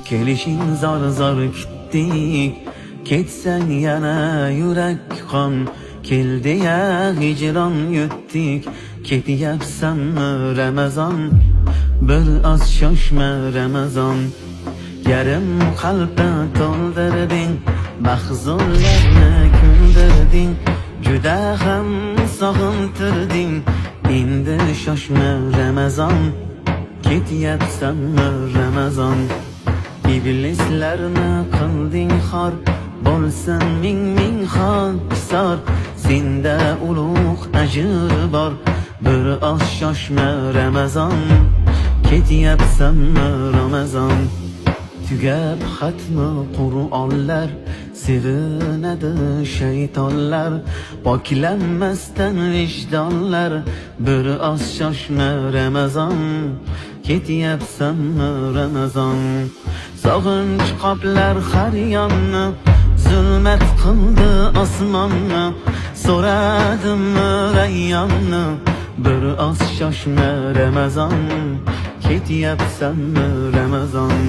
kelishing zor zor kutdik, ketsang yana yurak qon. Keldi ya hicron yutdik, ketyapsanmi Ramazon? Bir oz shoshma Ramazon. Yarim qalbni to'ldirding, mahzunlarni kuldirding, juda ham sog'intirding. Endi shoshma Ramazon, ketyapsanmi Ramazon? Iblislarni qilding xor, bo'lsin ming ming xokisor. Senda ulug' ajr bor, bir oz shoshma Ramazon, ketyapsanmi Ramazon? Tugab xatmi Qur'onlar, sevinadi shaytonlar, poklanmasdan vijdonlar. Bir oz shoshma Ramazon, ketyapsanmi Ramazon? Sog'inch qoplar har yonni, zulmat qildi osmonni. So'radim rayyonni, bir oz shoshma Ramazon, ketyapsanmi Ramazon?